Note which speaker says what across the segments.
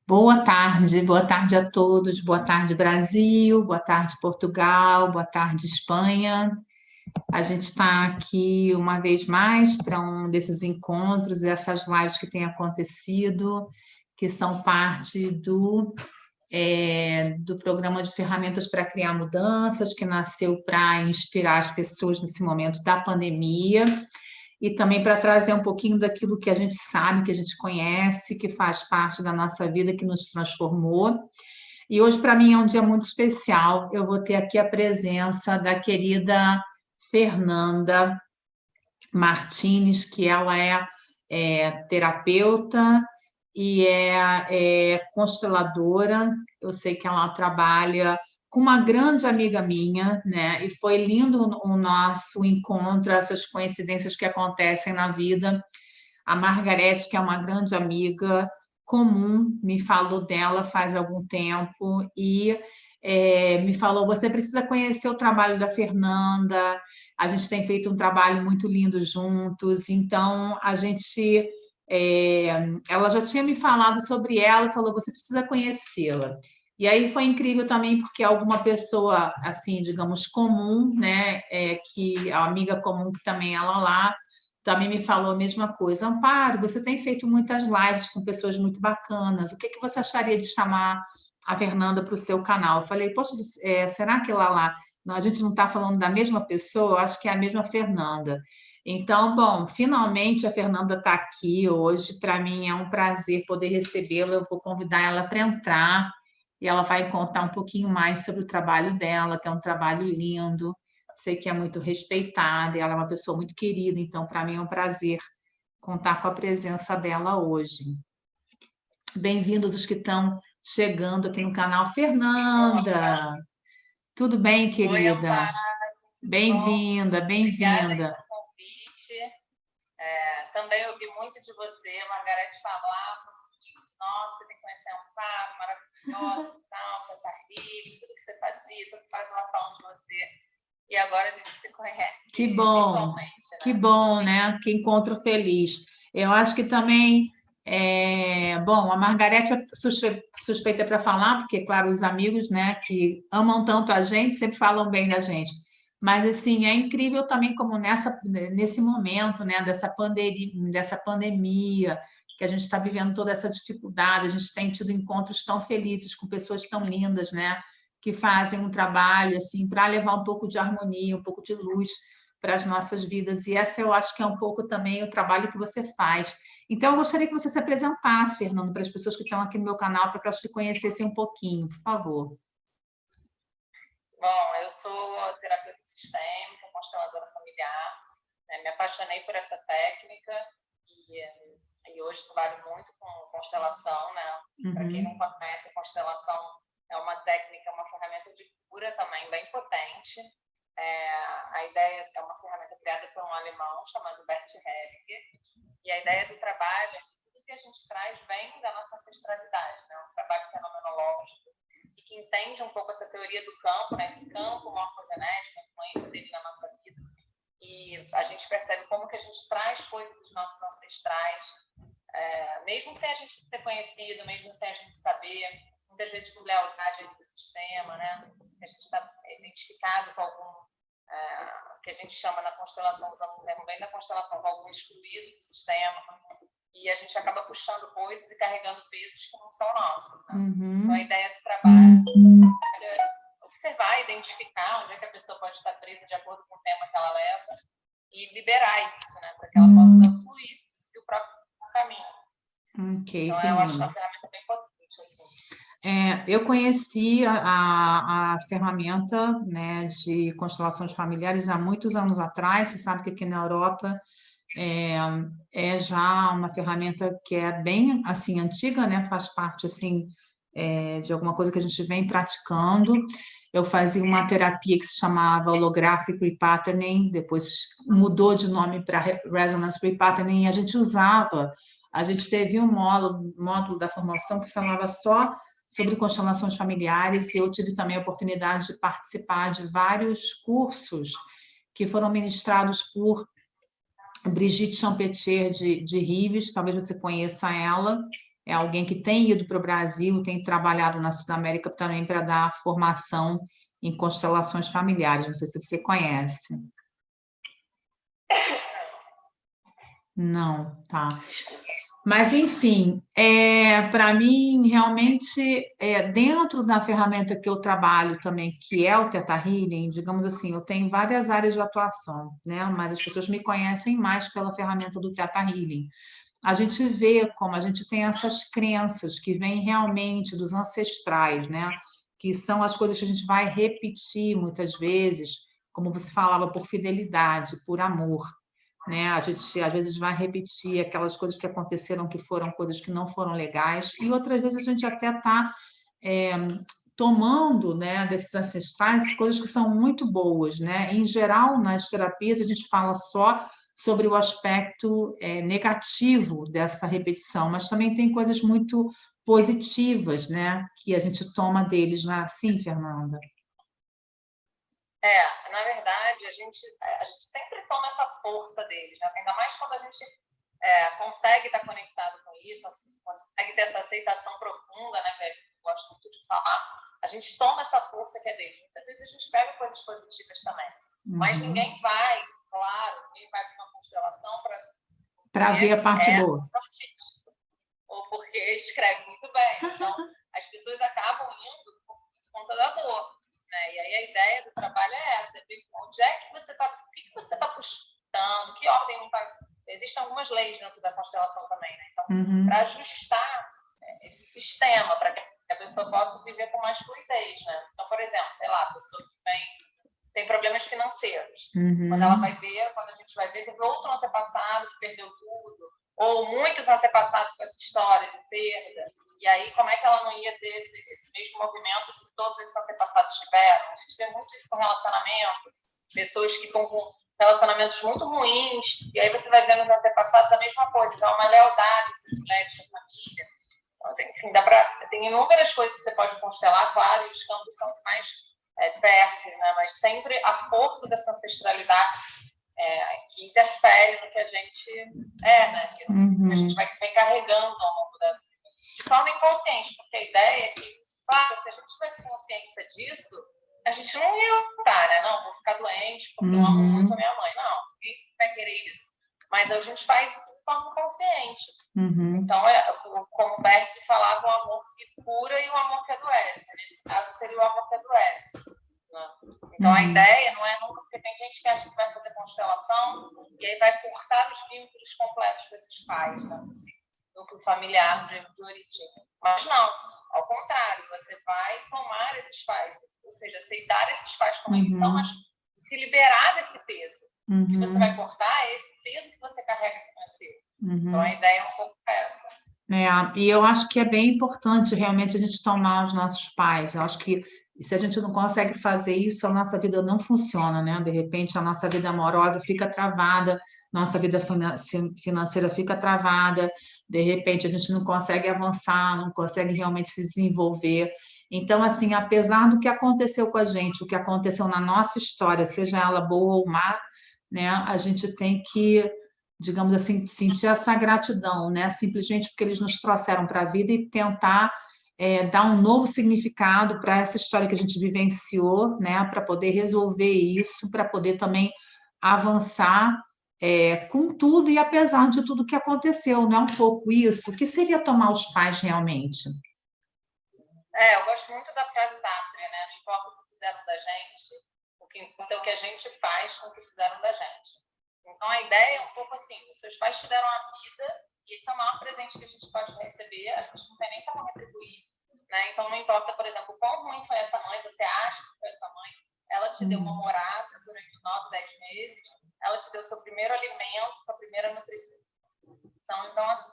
Speaker 1: Boa tarde a todos, boa tarde Brasil, boa tarde Portugal, boa tarde Espanha. A gente está aqui uma vez mais para um desses encontros, essas lives que têm acontecido, que são parte do programa de ferramentas para criar mudanças, que nasceu para inspirar as pessoas nesse momento da pandemia. E também para trazer um pouquinho daquilo que a gente sabe, que a gente conhece, que faz parte da nossa vida, que nos transformou. E hoje, para mim, é um dia muito especial. Eu vou ter aqui a presença da querida Fernanda Martins, que ela é terapeuta e é consteladora. Eu sei que ela trabalha com uma grande amiga minha, né? E foi lindo o nosso encontro, essas coincidências que acontecem na vida. A Margarete, que é uma grande amiga comum, me falou dela faz algum tempo e me falou: você precisa conhecer o trabalho da Fernanda. A gente tem feito um trabalho muito lindo juntos, então ela já tinha me falado sobre ela e falou: você precisa conhecê-la. E aí foi incrível também, porque alguma pessoa, assim, digamos, comum, né, que a amiga comum que também ela lá, também me falou a mesma coisa. Amparo, você tem feito muitas lives com pessoas muito bacanas, o que que você acharia de chamar a Fernanda para o seu canal? Eu falei: poxa, será que lá, não, a gente não está falando da mesma pessoa? Eu acho que é a mesma Fernanda. Então, bom, finalmente a Fernanda está aqui hoje. Para mim é um prazer poder recebê-la. Eu vou convidar ela para entrar e ela vai contar um pouquinho mais sobre o trabalho dela, que é um trabalho lindo. Sei que é muito respeitada, e ela é uma pessoa muito querida, então para mim é um prazer contar com a presença dela hoje. Bem-vindos os que estão chegando aqui no canal. Fernanda, tudo bem,
Speaker 2: Oi,
Speaker 1: querida?
Speaker 2: Amparo.
Speaker 1: Bem-vinda, bem-vinda.
Speaker 2: Obrigada pelo convite. Também ouvi muito de você, a Margarete falava: nossa, você tem que conhecer a Amparo, maravilhosa, tal, Tata Healing, tudo que você fazia, tudo que ela falando de você. E agora a gente se conhece.
Speaker 1: Que bom,
Speaker 2: virtualmente, né?
Speaker 1: que bom, né? Que encontro feliz. Eu acho que também, bom, a Margarete é suspeita para falar, porque, claro, os amigos, né, que amam tanto a gente, sempre falam bem da gente. Mas, assim, é incrível também como nesse momento, né, dessa pandemia, que a gente está vivendo toda essa dificuldade, a gente tem tido encontros tão felizes com pessoas tão lindas, né? Que fazem um trabalho assim para levar um pouco de harmonia, um pouco de luz para as nossas vidas. E essa eu acho que é um pouco também o trabalho que você faz. Então, eu gostaria que você se apresentasse, Fernando, para as pessoas que estão aqui no meu canal, para que elas te conhecessem um pouquinho, por favor.
Speaker 2: Bom, eu sou terapeuta sistêmica, consteladora familiar, né? Me apaixonei por essa técnica e hoje trabalho muito com constelação, né? Para quem não conhece, constelação é uma técnica, uma ferramenta de cura também bem potente. A ideia é uma ferramenta criada por um alemão chamado Bert Hellinger, e a ideia do trabalho é que tudo que a gente traz vem da nossa ancestralidade, né? Um trabalho fenomenológico e que entende um pouco essa teoria do campo, né? Esse campo morfogenético, a influência dele na nossa vida, e a gente percebe como que a gente traz coisas dos nossos ancestrais, mesmo sem a gente ter conhecido, mesmo sem a gente saber, muitas vezes por lealdade a esse sistema, né? A gente está identificado com algum, que a gente chama na constelação, usando o termo bem da constelação, com algum excluído do sistema, e a gente acaba puxando coisas e carregando pesos que não são nossos, né? Então, a ideia do trabalho é observar, identificar onde é que a pessoa pode estar presa de acordo com o tema que ela leva e liberar isso, né? Para que ela possa fluir e seguir o próprio caminho.
Speaker 1: Okay,
Speaker 2: então, eu acho uma ferramenta bem potente, assim.
Speaker 1: Eu conheci a ferramenta, né, de constelações familiares há muitos anos atrás. Você sabe que aqui na Europa é já uma ferramenta que é bem assim antiga, né? Faz parte assim de alguma coisa que a gente vem praticando. Eu fazia uma terapia que se chamava holográfico repatterning, depois mudou de nome para resonance repatterning, e a gente teve um módulo da formação que falava só sobre constelações familiares, e eu tive também a oportunidade de participar de vários cursos que foram ministrados por Brigitte Champetier de Rives, talvez você conheça ela, é alguém que tem ido para o Brasil, tem trabalhado na Sudamérica também para dar formação em constelações familiares, não sei se você conhece. Não, tá. Mas, enfim, para mim, realmente, dentro da ferramenta que eu trabalho também, que é o Theta Healing, digamos assim, eu tenho várias áreas de atuação, né? Mas as pessoas me conhecem mais pela ferramenta do Theta Healing. A gente vê como a gente tem essas crenças que vêm realmente dos ancestrais, né? Que são as coisas que a gente vai repetir muitas vezes, como você falava, por fidelidade, por amor, né? A gente às vezes vai repetir aquelas coisas que aconteceram que foram coisas que não foram legais, e outras vezes a gente até está tomando, né, desses ancestrais coisas que são muito boas, né? Em geral, nas terapias a gente fala só sobre o aspecto negativo dessa repetição, mas também tem coisas muito positivas, né, que a gente toma deles, não é assim, Fernanda?
Speaker 2: Na verdade, a gente sempre toma essa força deles, né? Ainda mais quando a gente consegue estar conectado com isso, assim, consegue ter essa aceitação profunda, né, que eu gosto muito de falar, a gente toma essa força que é deles. Muitas vezes a gente pega coisas positivas também, mas ninguém vai, claro, ninguém vai para uma constelação
Speaker 1: para ver a parte boa.
Speaker 2: Muito artístico, ou porque escreve muito bem. Então, as pessoas acabam indo por conta da dor. Né? E aí a ideia do trabalho é essa, ver onde é que você está, o que você está puxando, que ordem não está. Existem algumas leis dentro da constelação também, né? Então, para ajustar esse sistema, para que a pessoa possa viver com mais fluidez, né? Então, por exemplo, sei lá, a pessoa que tem problemas financeiros. Quando a gente vai ver, teve outro antepassado que perdeu tudo, ou muitos antepassados com essa história de perda, e aí como é que ela não ia ter esse mesmo movimento se todos esses antepassados tiveram? A gente vê muito isso com relacionamento, pessoas que estão com relacionamentos muito ruins, e aí você vai ver nos antepassados a mesma coisa, então uma lealdade, esses mulheres da família. Então, enfim, tem inúmeras coisas que você pode constelar, claro, e os campos são mais diversos, né? Mas sempre a força dessa ancestralidade que interfere no que a gente né? Que a gente vai carregando ao longo da vida. De forma inconsciente, porque a ideia é que, claro, se a gente tivesse consciência disso, a gente não ia lutar, né? Não, vou ficar doente porque eu amo muito a minha mãe. Não, ninguém vai querer isso. Mas a gente faz isso de forma consciente. Então, como o Bert falava, o amor que cura e o amor que adoece. Nesse caso, seria o amor que adoece. Né? Então, a ideia não é nunca, porque tem gente que acha que vai fazer constelação e aí vai cortar os vínculos completos com esses pais, né? Esse núcleo familiar de origem. Mas não, ao contrário, você vai tomar esses pais, ou seja, aceitar esses pais como eles são, mas se liberar desse peso. O que você vai cortar é esse peso que você carrega com você. Então, a ideia é um pouco essa.
Speaker 1: E eu acho que é bem importante realmente a gente tomar os nossos pais. Eu acho que se a gente não consegue fazer isso, a nossa vida não funciona, né? De repente, a nossa vida amorosa fica travada, nossa vida financeira fica travada, de repente, a gente não consegue avançar, não consegue realmente se desenvolver. Então, assim, apesar do que aconteceu com a gente, o que aconteceu na nossa história, seja ela boa ou má, né? A gente tem que, digamos assim, sentir essa gratidão, né? Simplesmente porque eles nos trouxeram para a vida e tentar dar um novo significado para essa história que a gente vivenciou, né? Para poder resolver isso, para poder também avançar com tudo e apesar de tudo que aconteceu, não é um pouco isso? O que seria tomar os pais realmente?
Speaker 2: Eu gosto muito da frase Tátria, né? Não importa o que fizeram da gente, o que importa é o que a gente faz com o que fizeram da gente. Então, a ideia é um pouco assim, os seus pais te deram a vida e esse é o maior presente que a gente pode receber, a gente não tem nem como retribuir, né? Então, não importa, por exemplo, o quão ruim foi essa mãe, você acha que foi essa mãe, ela te deu uma morada durante 9, 10 meses, ela te deu seu primeiro alimento, sua primeira nutrição. Então assim,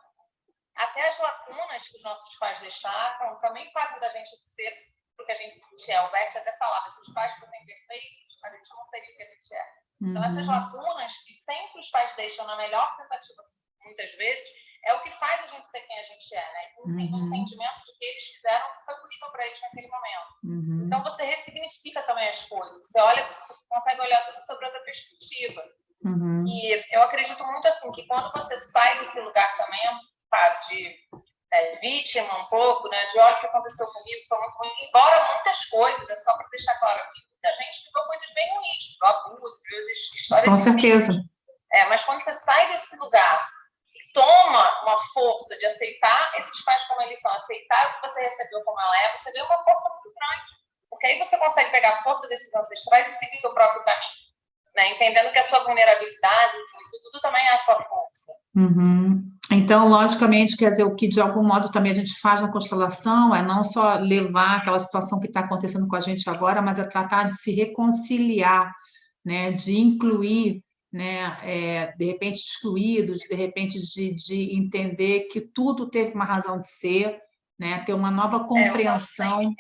Speaker 2: até as lacunas que os nossos pais deixaram também fazem da gente ser o que a gente é. O Bert até falava, se os pais fossem perfeitos, a gente não seria o que a gente é. Então, essas lacunas que sempre os pais deixam na melhor tentativa, muitas vezes, é o que faz a gente ser quem a gente é, né? O entendimento de que eles fizeram o que foi para eles naquele momento. Então, você ressignifica também as coisas. Você olha, você consegue olhar tudo sobre outra perspectiva. E eu acredito muito assim, que quando você sai desse lugar também, de vítima um pouco, né, de olha o que aconteceu comigo, foi muito ruim, embora muitas coisas, é só para deixar claro aqui, muita gente viveu coisas bem ruins, do abuso, histórias
Speaker 1: com certeza.
Speaker 2: Mas quando você sai desse lugar e toma uma força de aceitar esses pais como eles são, aceitar o que você recebeu como ela é, você ganha uma força muito grande, porque aí você consegue pegar a força desses ancestrais e seguir o próprio caminho, né? Entendendo que a sua vulnerabilidade, isso tudo também é a sua força.
Speaker 1: Então, logicamente, quer dizer, o que de algum modo também a gente faz na constelação é não só levar aquela situação que está acontecendo com a gente agora, mas é tratar de se reconciliar, né, de incluir, né, de repente excluídos, de repente de entender que tudo teve uma razão de ser, né, ter uma nova compreensão.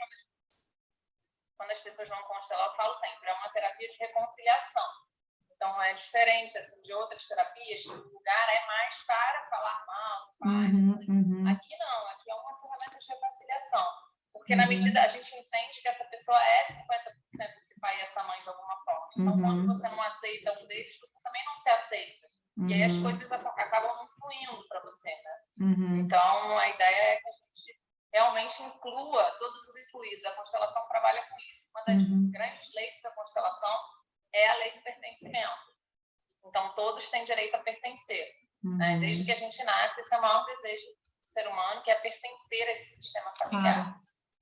Speaker 2: Quando as pessoas vão constelar, eu falo sempre, é uma terapia de reconciliação. Então, é diferente assim, de outras terapias, que o lugar é mais para falar mal. Aqui não, aqui é uma ferramenta de reconciliação. Porque na medida, a gente entende que essa pessoa é 50% esse pai e essa mãe de alguma forma. Então, quando você não aceita um deles, você também não se aceita. E aí as coisas acabam não fluindo para você, né? Então, a ideia é que a gente realmente inclua todos os incluídos. A constelação trabalha com isso. Uma das grandes leis da constelação é a lei do pertencimento. Então, todos têm direito a pertencer. Né? Desde que a gente nasce, esse é o maior desejo do ser humano, que é pertencer a esse sistema familiar.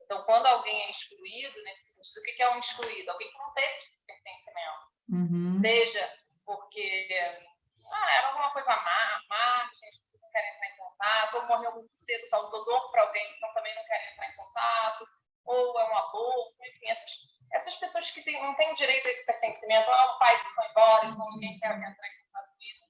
Speaker 2: Então, quando alguém é excluído, nesse sentido, o que é um excluído? Alguém que não teve pertencimento. Seja porque era alguma coisa má, gente não quer entrar em contato, ou morreu muito cedo, causou dor para alguém, então também não quer entrar em contato, ou é um aborto, enfim, essas pessoas que não têm direito a esse pertencimento, ou é um pai que foi embora, então ninguém quer entrar em contato com isso,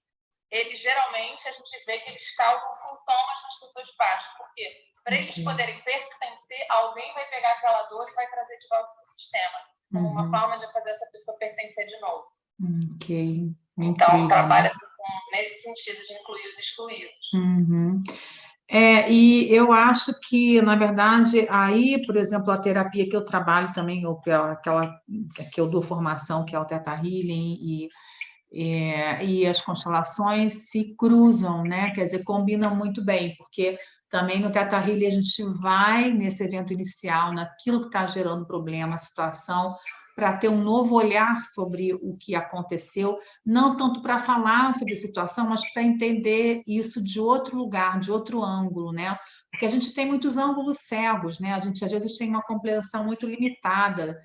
Speaker 2: eles geralmente, a gente vê que eles causam sintomas nas pessoas de baixo. Por quê? Para eles poderem pertencer, alguém vai pegar aquela dor e vai trazer de volta para o sistema, como uma forma de fazer essa pessoa pertencer de novo. Então, trabalha-se nesse sentido de incluir os excluídos.
Speaker 1: E eu acho que, na verdade, aí, por exemplo, a terapia que eu trabalho também, ou aquela que eu dou formação, que é o Theta Healing, e as constelações se cruzam, né? Quer dizer, combinam muito bem, porque também no Theta Healing a gente vai nesse evento inicial, naquilo que está gerando problema, a situação, para ter um novo olhar sobre o que aconteceu, não tanto para falar sobre a situação, mas para entender isso de outro lugar, de outro ângulo, né? Porque a gente tem muitos ângulos cegos, né? A gente às vezes tem uma compreensão muito limitada,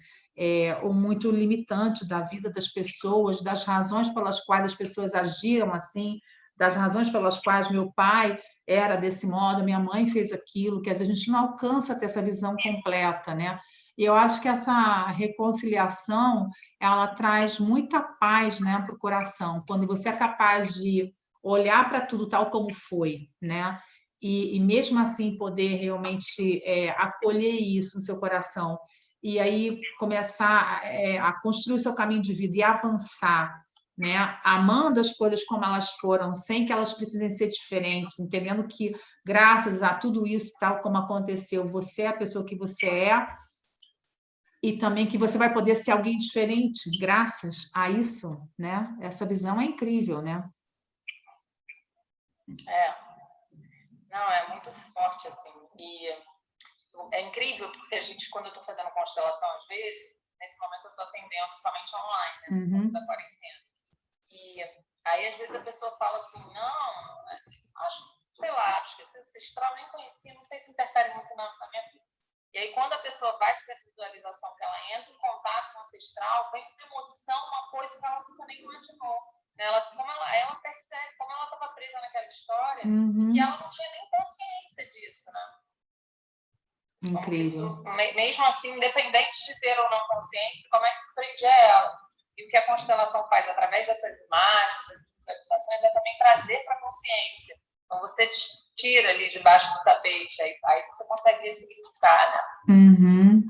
Speaker 1: ou muito limitante da vida das pessoas, das razões pelas quais as pessoas agiram assim, das razões pelas quais meu pai era desse modo, minha mãe fez aquilo, quer dizer, a gente não alcança a ter essa visão completa, né? E eu acho que essa reconciliação, ela traz muita paz, né, para o coração, quando você é capaz de olhar para tudo tal como foi, né? E mesmo assim poder realmente acolher isso no seu coração, e aí começar a construir o seu caminho de vida e avançar, né? Amando as coisas como elas foram, sem que elas precisem ser diferentes, entendendo que, graças a tudo isso, tal como aconteceu, você é a pessoa que você é, e também que você vai poder ser alguém diferente graças a isso, né? Essa visão é incrível, né?
Speaker 2: Não, é muito forte, assim, e é incrível, porque a gente, quando eu estou fazendo constelação, às vezes, nesse momento eu estou atendendo somente online, né, por conta da quarentena, e aí, às vezes, a pessoa fala assim, não, acho que esse ancestral eu nem conhecia, não sei se interfere muito na minha vida. E aí, quando a pessoa vai fazer a visualização, que ela entra em contato com o ancestral, vem uma emoção, uma coisa que ela nunca nem imaginou. Como ela percebe, como ela estava presa naquela história, que ela não tinha nem consciência disso, né?
Speaker 1: Incrível.
Speaker 2: Isso, mesmo assim, independente de ter ou não consciência, como é que isso prendia ela? E o que a constelação faz através dessas imagens, dessas visualizações, é também trazer para a consciência. Então, você tira ali debaixo do tapete, aí você consegue ressignificar, né?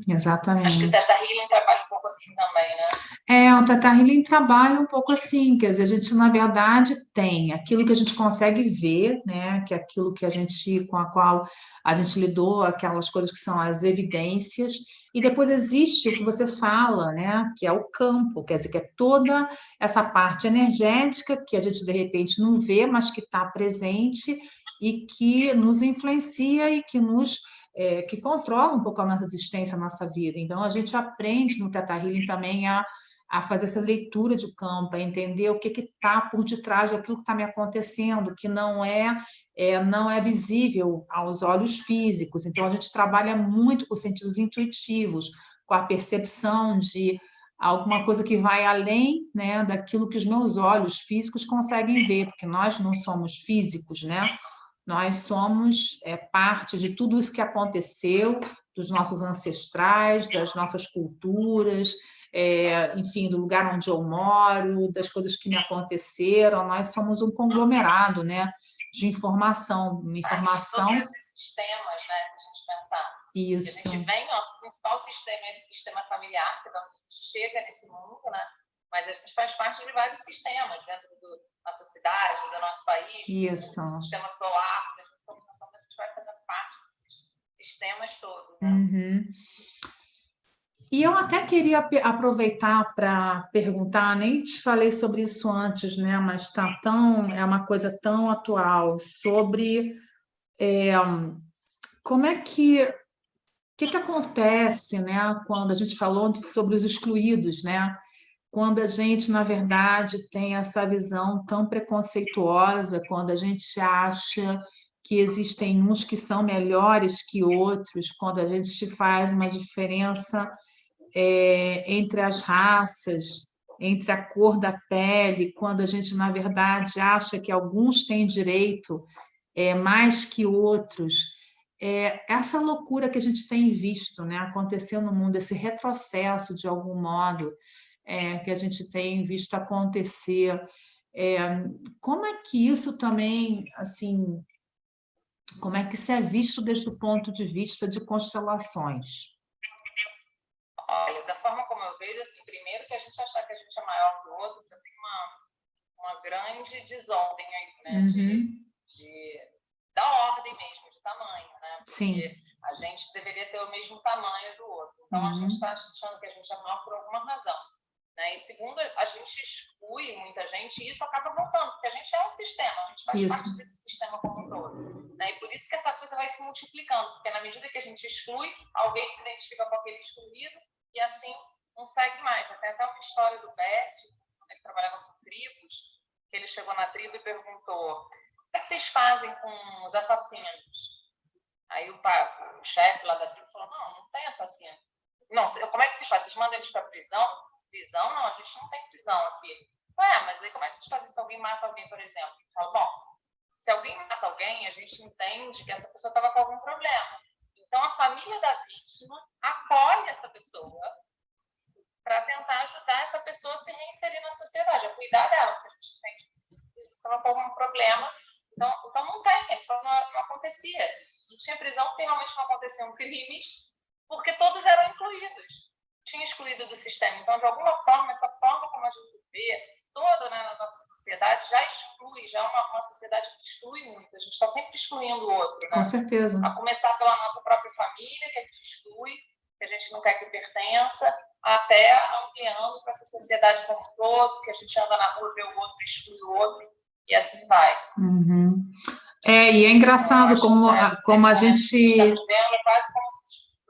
Speaker 1: Exatamente.
Speaker 2: Acho que o Theta Healing trabalha um pouco assim também, né?
Speaker 1: O Theta Healing trabalha um pouco assim, quer dizer, a gente, na verdade, tem aquilo que a gente consegue ver, né, que é aquilo que a gente, com a qual a gente lidou, aquelas coisas que são as evidências, e depois existe o que você fala, né, que é o campo, quer dizer, que é toda essa parte energética que a gente, de repente, não vê, mas que está presente e que nos influencia e que que controla um pouco a nossa existência, a nossa vida. Então, a gente aprende no Theta Healing também a fazer essa leitura de campo, a entender o que está por detrás daquilo que está me acontecendo, que não é visível aos olhos físicos. Então, a gente trabalha muito com sentidos intuitivos, com a percepção de alguma coisa que vai além, né, daquilo que os meus olhos físicos conseguem ver, porque nós não somos físicos, né? Nós somos parte de tudo isso que aconteceu, dos nossos ancestrais, das nossas culturas, enfim, do lugar onde eu moro, das coisas que me aconteceram. Nós somos um conglomerado, né, de informação.
Speaker 2: Todos esses sistemas, né, se a gente pensar.
Speaker 1: Isso.
Speaker 2: A gente vem, nosso principal sistema é esse sistema familiar, que é onde a gente chega nesse mundo, né? Mas a gente faz parte de vários sistemas dentro da nossa cidade, do nosso país, do sistema solar. Se a gente for pensando, a gente vai fazendo parte desses sistemas todos, né?
Speaker 1: E eu até queria aproveitar para perguntar, nem te falei sobre isso antes, né? Mas é uma coisa tão atual, sobre como é que o que acontece, né, quando a gente falou sobre os excluídos, né? Quando a gente, na verdade, tem essa visão tão preconceituosa, quando a gente acha que existem uns que são melhores que outros, quando a gente faz uma diferença entre as raças, entre a cor da pele, quando a gente, na verdade, acha que alguns têm direito mais que outros. Essa loucura que a gente tem visto, né, acontecer no mundo, esse retrocesso, de algum modo, que a gente tem visto acontecer. Como é que isso também, assim, como é que isso é visto desde o ponto de vista de constelações?
Speaker 2: Olha, da forma como eu vejo, assim, primeiro que a gente achar que a gente é maior que o outro, você tem uma grande desordem aí, né? Da ordem mesmo, de tamanho, né? Porque
Speaker 1: Sim.
Speaker 2: a gente deveria ter o mesmo tamanho do outro. Então, a gente está achando que a gente é maior por alguma razão. Né? E segundo, a gente exclui muita gente e isso acaba voltando, porque a gente é um sistema, a gente faz parte desse sistema como um todo. Né? E por isso que essa coisa vai se multiplicando, porque na medida que a gente exclui, alguém se identifica com aquele excluído e assim não segue mais. Tem até uma história do Bert, ele trabalhava com tribos, que ele chegou na tribo e perguntou: o que vocês fazem com os assassinos? Aí o chefe lá da tribo falou: não tem assassino. Não, como é que vocês fazem? Vocês mandam eles para prisão? Prisão? Não, a gente não tem prisão aqui. Mas aí como é que vocês fazem se alguém mata alguém, por exemplo? Eu falo, bom, se alguém mata alguém, a gente entende que essa pessoa estava com algum problema. Então, a família da vítima acolhe essa pessoa para tentar ajudar essa pessoa a se reinserir na sociedade, a cuidar dela, porque a gente entende que isso estava com algum problema. Então não tem. Ele falou, não acontecia. Não tinha prisão porque realmente não aconteciam crimes, porque todos eram incluídos. Tinha excluído do sistema. Então, de alguma forma, essa forma como a gente vê toda, né, na nossa sociedade já exclui, já é uma sociedade que exclui muito. A gente está sempre excluindo o outro. Né?
Speaker 1: Com certeza.
Speaker 2: A começar pela nossa própria família, que a gente exclui, que a gente não quer que pertença, até ampliando para essa sociedade como um todo, que a gente anda na rua, vê o outro, exclui o outro, e assim vai.
Speaker 1: E é engraçado como a gente...
Speaker 2: É quase como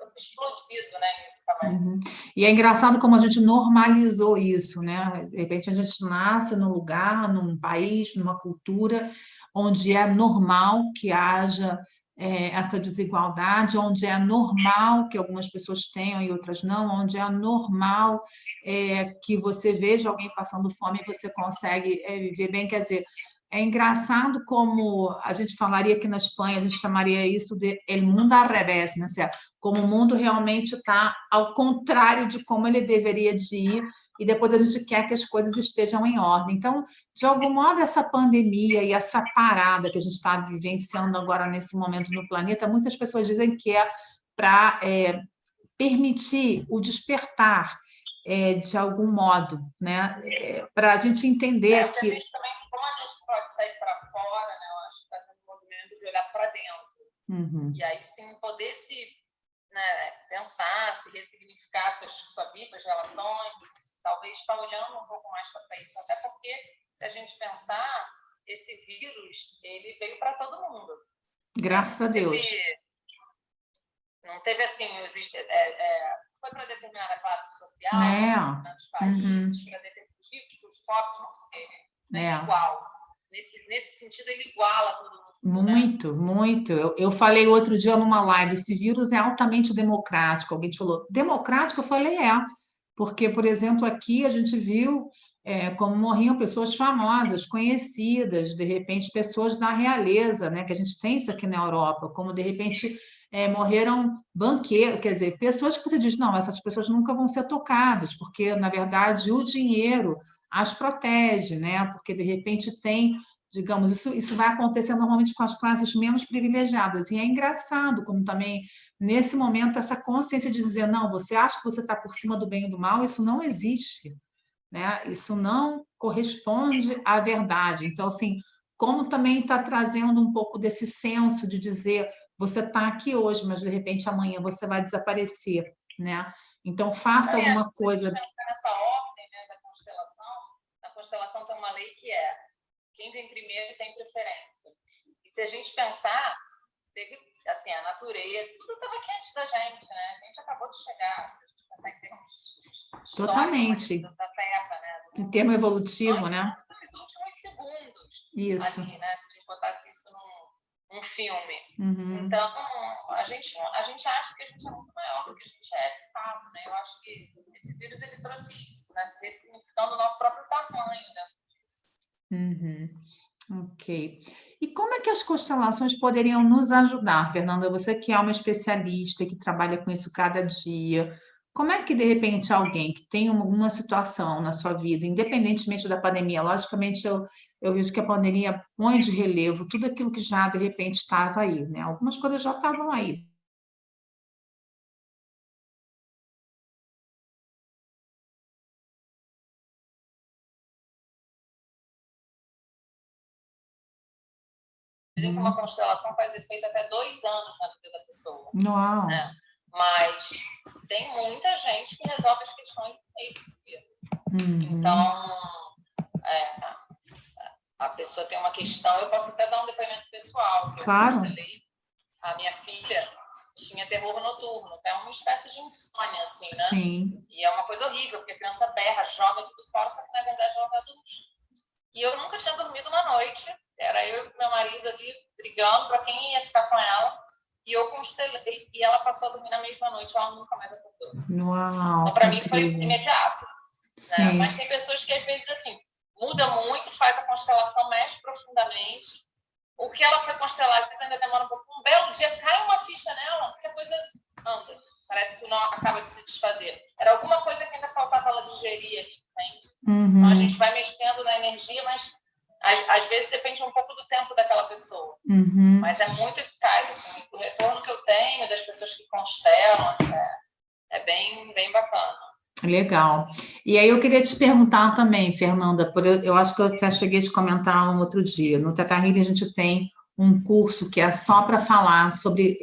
Speaker 2: se explodido, né, nisso também.
Speaker 1: E é engraçado como a gente normalizou isso, né? De repente a gente nasce num lugar, num país, numa cultura onde é normal que haja essa desigualdade, onde é normal que algumas pessoas tenham e outras não, onde é normal que você veja alguém passando fome e você consegue viver bem. Quer dizer, é engraçado como a gente falaria aqui na Espanha, a gente chamaria isso de el mundo al revés, né? como o mundo realmente está ao contrário de como ele deveria de ir, e depois a gente quer que as coisas estejam em ordem. Então, de algum modo, essa pandemia e essa parada que a gente está vivenciando agora nesse momento no planeta, muitas pessoas dizem que é para permitir o despertar de algum modo, né? Para a gente entender que...
Speaker 2: A gente também, como a gente pode sair para fora, né? Eu acho que está tendo um movimento de olhar para dentro. E aí sim poder se, né, pensar, se ressignificar sua vida, suas relações, talvez estar olhando um pouco mais para isso, até porque, se a gente pensar, esse vírus, ele veio para todo mundo.
Speaker 1: Graças a Deus.
Speaker 2: Não teve assim, foi para determinada classe social, nos países, para determinados ricos, para os pobres, não foi, né? Igual. Nesse sentido, ele iguala todo mundo.
Speaker 1: Muito, né? Muito. Eu falei outro dia numa live, esse vírus é altamente democrático. Alguém te falou, democrático? Eu falei, porque, por exemplo, aqui a gente viu como morriam pessoas famosas, conhecidas, de repente pessoas da realeza, né? Que a gente tem isso aqui na Europa, como de repente morreram banqueiros, quer dizer, pessoas que você diz, não, essas pessoas nunca vão ser tocadas, porque, na verdade, o dinheiro as protege, né? Porque, de repente, tem... Digamos, isso vai acontecer normalmente com as classes menos privilegiadas. E é engraçado como também, nesse momento, essa consciência de dizer, não, você acha que você está por cima do bem e do mal, isso não existe, né? Isso não corresponde à verdade. Então, assim, como também está trazendo um pouco desse senso de dizer, você está aqui hoje, mas de repente amanhã você vai desaparecer, né? Então, faça alguma coisa.
Speaker 2: Nessa ordem, né, da constelação, na constelação tem uma lei que quem vem primeiro tem preferência. E se a gente pensar, teve, assim, a natureza, tudo estava aqui antes da gente, né? A gente acabou de chegar, se a gente pensar em termos de história,
Speaker 1: totalmente.
Speaker 2: Da Terra, né?
Speaker 1: Em termo evolutivo, né?
Speaker 2: Nos últimos segundos.
Speaker 1: Isso.
Speaker 2: Ali, né? Se a gente botasse isso num filme. Então, a gente acha que a gente é muito maior do que a gente é, de fato, né? Eu acho que esse vírus, ele trouxe isso, né? Se ressignificando o nosso próprio tamanho, né?
Speaker 1: Ok. E como é que as constelações poderiam nos ajudar, Fernanda? Você que é uma especialista, que trabalha com isso cada dia, como é que, de repente, alguém que tem uma situação na sua vida, independentemente da pandemia, logicamente eu vejo que a pandemia põe de relevo tudo aquilo que já, de repente, estava aí, né? Algumas coisas já estavam aí.
Speaker 2: Dizem que uma constelação faz efeito até 2 anos na vida da pessoa.
Speaker 1: Uau!
Speaker 2: Né? Mas tem muita gente que resolve as questões no mesmo dia. Então, a pessoa tem uma questão, eu posso até dar um depoimento pessoal.
Speaker 1: Claro.
Speaker 2: A minha filha tinha terror noturno, que é uma espécie de insônia, assim, né?
Speaker 1: Sim.
Speaker 2: E é uma coisa horrível, porque a criança berra, joga tudo fora, só que na verdade ela está dormindo. E eu nunca tinha dormido uma noite, era eu e meu marido ali brigando para quem ia ficar com ela, e eu constelei, e ela passou a dormir na mesma noite, ela nunca mais acordou.
Speaker 1: Uau,
Speaker 2: então, para mim foi imediato. Né? Mas tem pessoas que às vezes, assim, muda muito, faz a constelação, mexe profundamente. O que ela foi constelar, às vezes ainda demora um pouco. Um belo dia cai uma ficha nela, que a coisa anda. Parece que o nó acaba de se desfazer. Era alguma coisa que ainda faltava ela digerir ali, entende? Então a gente vai mexendo na energia, mas às vezes depende um pouco do tempo daquela pessoa. Mas é muito eficaz, assim, o retorno que eu tenho das pessoas que constelam, assim, é bem, bem bacana.
Speaker 1: Legal. E aí eu queria te perguntar também, Fernanda, eu acho que eu até cheguei a te comentar um outro dia. No Teta Healing a gente tem um curso que é só para falar sobre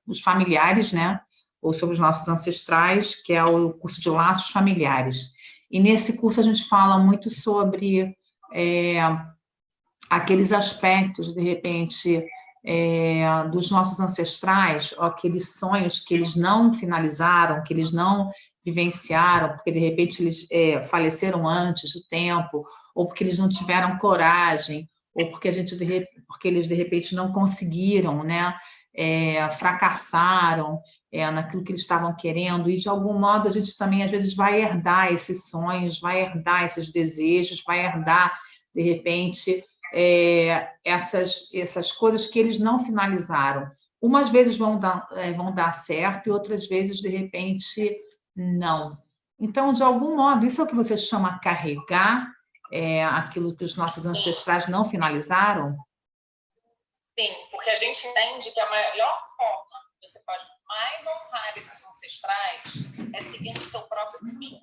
Speaker 1: os familiares, né? Ou sobre os nossos ancestrais, que é o curso de Laços Familiares. E nesse curso a gente fala muito sobre aqueles aspectos, de repente, dos nossos ancestrais, ou aqueles sonhos que eles não finalizaram, que eles não vivenciaram, porque de repente eles faleceram antes do tempo, ou porque eles não tiveram coragem, ou porque porque eles de repente não conseguiram, né? Fracassaram naquilo que eles estavam querendo, e de algum modo a gente também às vezes vai herdar esses sonhos, vai herdar esses desejos, vai herdar de repente essas coisas que eles não finalizaram. umas vezes vão dar certo e outras vezes, de repente, não. Então, de algum modo, isso é o que você chama carregar, aquilo que os nossos ancestrais não finalizaram?
Speaker 2: Sim, porque a gente entende que a melhor forma que você pode mais honrar esses ancestrais é seguindo o seu próprio caminho,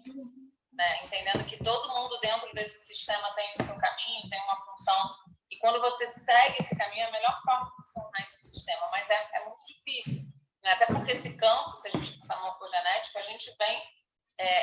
Speaker 2: né? Entendendo que todo mundo dentro desse sistema tem o seu caminho, tem uma função, e quando você segue esse caminho, é a melhor forma de você honrar esse sistema, mas é muito difícil, né? Até porque esse campo, se a gente pensar no morfogenético, a gente vem,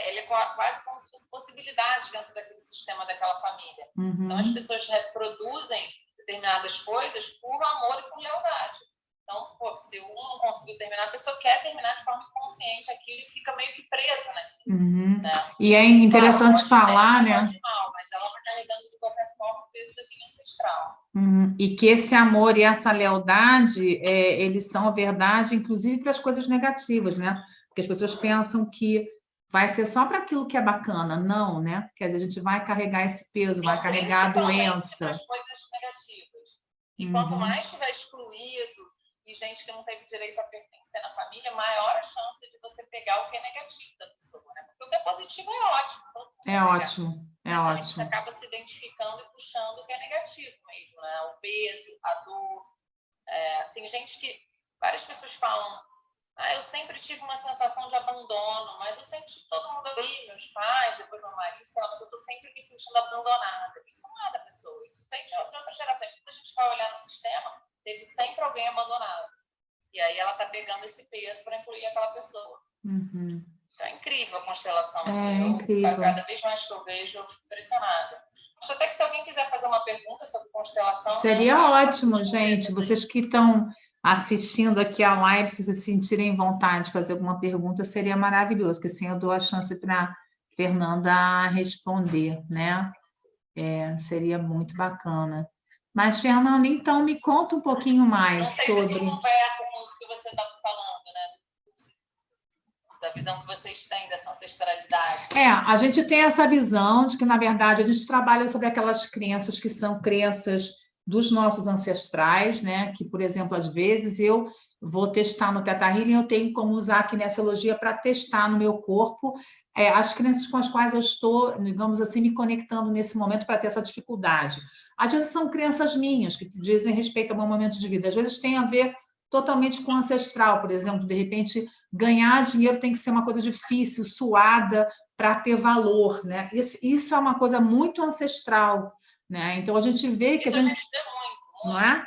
Speaker 2: ele é quase como se fosse possibilidades dentro daquele sistema, daquela família.
Speaker 1: Uhum.
Speaker 2: Então, as pessoas reproduzem determinadas coisas por amor e por lealdade. Então, se um não conseguiu terminar, a pessoa quer terminar de forma inconsciente aquilo e fica meio que presa naquilo.
Speaker 1: Uhum.
Speaker 2: Né?
Speaker 1: E é interessante falar, né?
Speaker 2: Mal, mas ela está carregando de qualquer forma o peso da linha ancestral.
Speaker 1: E que esse amor e essa lealdade, eles são a verdade, inclusive para as coisas negativas, né? Porque as pessoas pensam que vai ser só para aquilo que é bacana. Não, né? Quer dizer, a gente vai carregar esse peso, vai carregar a doença.
Speaker 2: As coisas negativas. E quanto mais estiver excluído e gente que não teve direito a pertencer na família, maior a chance de você pegar o que é negativo da pessoa, né? Porque o que é positivo é ótimo.
Speaker 1: É ótimo, é ótimo.
Speaker 2: A gente acaba se identificando e puxando o que é negativo mesmo, né? O peso, a dor. Tem gente que... Várias pessoas falam: eu sempre tive uma sensação de abandono, mas eu sempre tive todo mundo ali, meus pais, depois meu marido, sei lá, mas eu estou sempre me sentindo abandonada. Isso não é da pessoa, isso vem de outra geração. Quando a gente vai olhar no sistema, teve sempre alguém abandonado. E aí ela está pegando esse peso para incluir aquela pessoa.
Speaker 1: Uhum.
Speaker 2: Então é incrível a constelação.
Speaker 1: Incrível.
Speaker 2: Cada vez mais que eu vejo, eu fico impressionada. Acho até que se alguém quiser fazer uma pergunta sobre constelação...
Speaker 1: Seria ótimo, gente. Vocês que estão assistindo aqui a live, se se sentirem vontade de fazer alguma pergunta, seria maravilhoso, porque assim eu dou a chance para Fernanda responder, né? Seria muito bacana. Mas, Fernanda, então me conta um pouquinho mais sobre...
Speaker 2: Não sei se conversa com isso que você está falando, né? Da visão que vocês têm dessa ancestralidade.
Speaker 1: A gente tem essa visão de que, na verdade, a gente trabalha sobre aquelas crenças que são crenças dos nossos ancestrais, né? Que, por exemplo, às vezes eu vou testar no Theta Healing, eu tenho como usar a kinesiologia para testar no meu corpo as crenças com as quais eu estou, digamos assim, me conectando nesse momento para ter essa dificuldade. Às vezes são crenças minhas que dizem respeito ao meu momento de vida, às vezes tem a ver totalmente com ancestral, por exemplo, de repente, ganhar dinheiro tem que ser uma coisa difícil, suada, para ter valor, né? Isso é uma coisa muito ancestral, né? Então, a gente vê que
Speaker 2: isso a gente vê muito.
Speaker 1: Não é?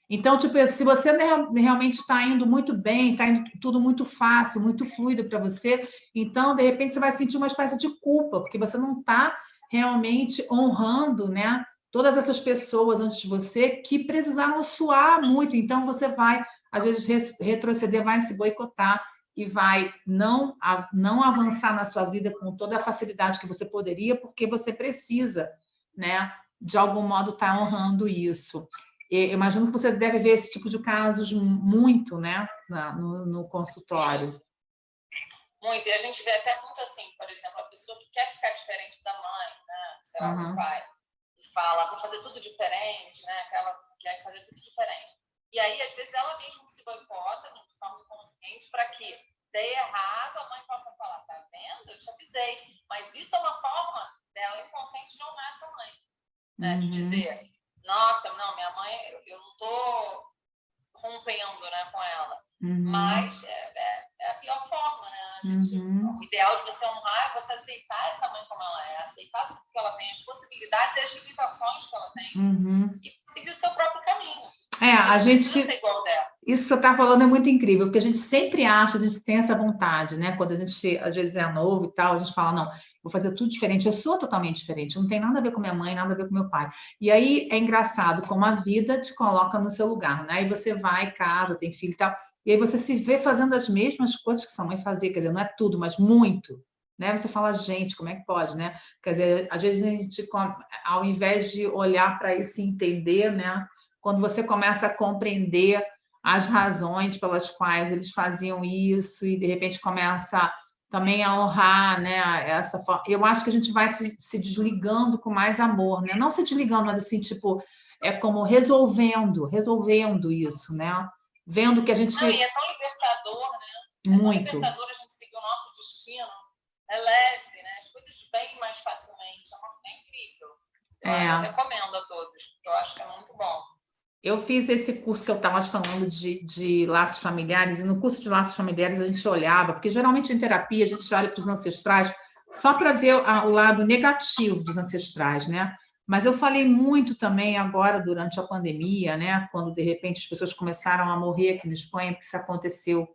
Speaker 1: Então, tipo, se você realmente está indo muito bem, está indo tudo muito fácil, muito fluido para você, então, de repente, você vai sentir uma espécie de culpa, porque você não está realmente honrando, né? Todas essas pessoas antes de você que precisaram suar muito. Então, você vai, às vezes, retroceder, vai se boicotar e vai não avançar na sua vida com toda a facilidade que você poderia, porque você precisa, né? De algum modo, estar honrando isso. Eu imagino que você deve ver esse tipo de casos muito, né? No consultório.
Speaker 2: Muito. E a gente vê até muito assim, por exemplo, a pessoa que quer ficar diferente da mãe, né? Sei lá, do pai. Fala, vou fazer tudo diferente, né? Aquela quer fazer tudo diferente. E aí, às vezes, ela mesma se boicota de forma inconsciente para que dê errado, a mãe possa falar: tá vendo? Eu te avisei. Mas isso é uma forma dela inconsciente de honrar essa mãe. Né? De dizer: nossa, não, minha mãe, eu não estou rompendo, né, com ela. Mas é a pior forma, né? O ideal de você honrar é você aceitar essa mãe como ela é, aceitar tudo que ela tem, as possibilidades e as limitações que ela tem, e seguir o seu próprio caminho.
Speaker 1: A gente...
Speaker 2: ser igual dela.
Speaker 1: Isso que você está falando é muito incrível, porque a gente sempre acha, a gente tem essa vontade, né? Quando a gente, às vezes, é novo e tal, a gente fala: não, vou fazer tudo diferente, eu sou totalmente diferente, não tem nada a ver com minha mãe, nada a ver com meu pai. E aí é engraçado como a vida te coloca no seu lugar, né? E você vai, casa, tem filho e tal, e aí você se vê fazendo as mesmas coisas que sua mãe fazia, quer dizer, não é tudo, mas muito, né? Você fala: gente, como é que pode, né? Quer dizer, às vezes a gente, ao invés de olhar para isso e entender, né? Quando você começa a compreender as razões pelas quais eles faziam isso e, de repente, começa também a honrar, né, essa forma. Eu acho que a gente vai se desligando com mais amor, né? Não se desligando, mas assim, tipo, como resolvendo isso, né? vendo que a gente...
Speaker 2: Não, e é tão libertador, né?
Speaker 1: Muito.
Speaker 2: É tão libertador a gente seguir o nosso destino. É leve, né? As coisas vêm mais facilmente. É incrível. Eu recomendo a todos, porque eu acho que é muito bom.
Speaker 1: Eu fiz esse curso que eu estava falando de laços familiares, e no curso de laços familiares a gente olhava, porque geralmente em terapia a gente olha para os ancestrais só para ver o lado negativo dos ancestrais, né? Mas eu falei muito também agora durante a pandemia, né? Quando de repente as pessoas começaram a morrer aqui na Espanha, porque isso aconteceu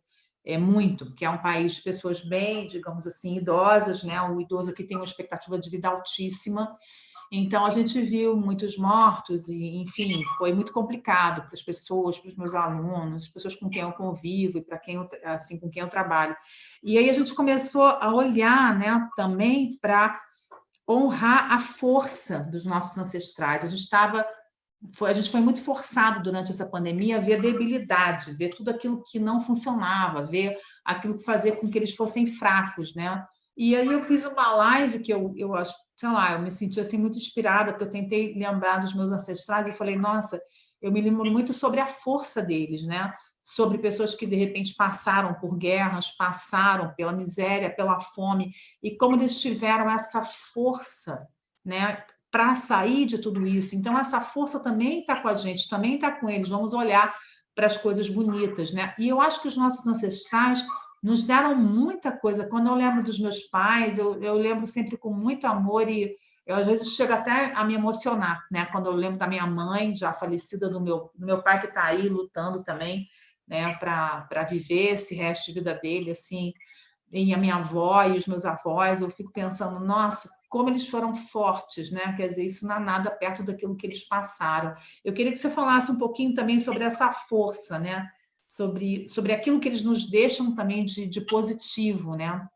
Speaker 1: muito, porque é um país de pessoas bem, digamos assim, idosas, né? O idoso aqui tem uma expectativa de vida altíssima. Então, a gente viu muitos mortos e, enfim, foi muito complicado para as pessoas, para os meus alunos, as pessoas com quem eu convivo e para quem eu, assim, com quem eu trabalho. E aí a gente começou a olhar, né, também para honrar a força dos nossos ancestrais. A gente foi muito forçado durante essa pandemia a ver a debilidade, ver tudo aquilo que não funcionava, ver aquilo que fazia com que eles fossem fracos, né? E aí eu fiz uma live que eu acho, sei lá, eu me senti assim muito inspirada, porque eu tentei lembrar dos meus ancestrais e falei, nossa, eu me lembro muito sobre a força deles, né? Sobre pessoas que de repente passaram por guerras, passaram pela miséria, pela fome, e como eles tiveram essa força, né? Para sair de tudo isso. Então, essa força também está com a gente, também está com eles. Vamos olhar para as coisas bonitas, né? E eu acho que os nossos ancestrais nos deram muita coisa. Quando eu lembro dos meus pais, eu lembro sempre com muito amor e eu, às vezes, chego até a me emocionar, né? Quando eu lembro da minha mãe, já falecida, do meu pai que está aí lutando também, né? Para viver esse resto de vida dele, assim, e a minha avó e os meus avós, eu fico pensando, nossa, como eles foram fortes, né? Quer dizer, isso não é nada perto daquilo que eles passaram. Eu queria que você falasse um pouquinho também sobre essa força, né? Sobre aquilo que eles nos deixam também de positivo, né?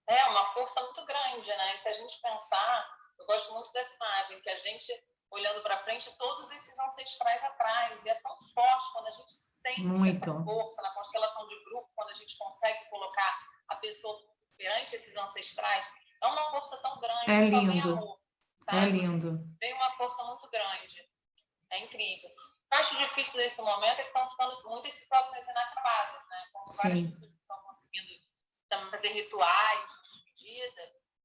Speaker 2: É uma força muito grande, né? E se a gente pensar, eu gosto muito dessa imagem, que a gente, olhando para frente, todos esses ancestrais atrás, e é tão forte quando a gente sente essa força na constelação de grupo, quando a gente consegue colocar a pessoa perante esses ancestrais, é uma força tão grande,
Speaker 1: é
Speaker 2: só vem
Speaker 1: lindo.
Speaker 2: amor, sabe?
Speaker 1: É lindo.
Speaker 2: Vem uma força muito grande, é incrível. O que eu acho difícil nesse momento é que estão ficando muitas situações inacabadas, né? Como várias pessoas que estão conseguindo também fazer rituais de despedida,